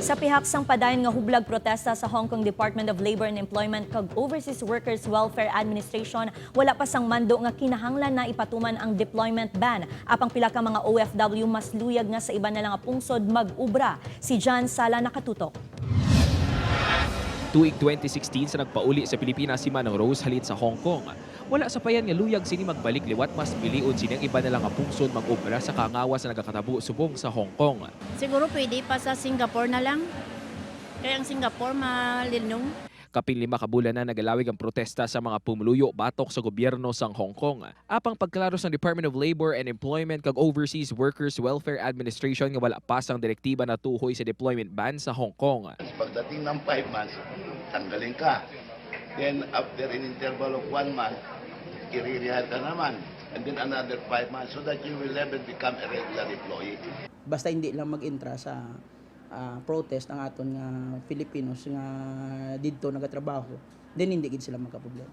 Sa pihak sang padayon nga hublag protesta sa Hong Kong Department of Labor and Employment kag Overseas Workers Welfare Administration, wala pa sang mando nga kinahanglan na ipatuman ang deployment ban. Apang pila ka mga OFW mas luyag nga sa iban na lang nga pungsod mag-ubra. Si John Sala nakatutok. Tuig 2016 sa nagpauli sa Pilipinas si Manang Rose halin sa Hong Kong. Wala sa payan nga luyag sini magbalik liwat mas pilion sini ang iba na lang nga pungsod mag-obra sa kangawa sa nagakatabo subong sa Hong Kong. Siguro pwede pa sa Singapore na lang. Kaya ang Singapore malinong. Kapin 5 ka bulan na nagalawig ang protesta sa mga pumuluyo batok sa gobyerno sang Hong Kong. Apang pagklaro sa Department of Labor and Employment kag Overseas Workers Welfare Administration nga wala pa sang direktiba na tuhoy sa deployment ban sa Hong Kong. Pagdating ng 5 months, tanggalin ka. Then after an interval of 1 month, iririhan ka naman. And then another 5 months so that you will never become a regular employee. Basta hindi lang mag-intra sa protest ang aton nga Filipinos nga didto nagatrabaho, then hindi gid sila magkaproblema.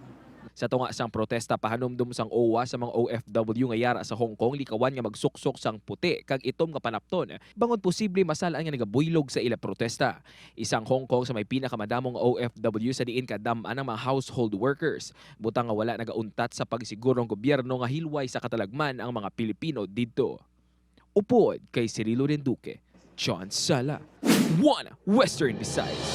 Sa tunga sang protesta pahanumdum sang OWWA sa mga OFW nga yara sa Hong Kong likawan nga magsuksok sang puti kag itom nga panapton bangon posible masalaan nga nagabuylog sa ila protesta. Isang Hong Kong sa may pinakamadamong OFW sa diin kadam-an ang mga household workers. Butang nga wala nagauntat sa pagsigurong gobyerno nga hilway sa katalagman ang mga Pilipino didto. Upod kay Cirilo Renduque, John Sala, 1 Western Visayas.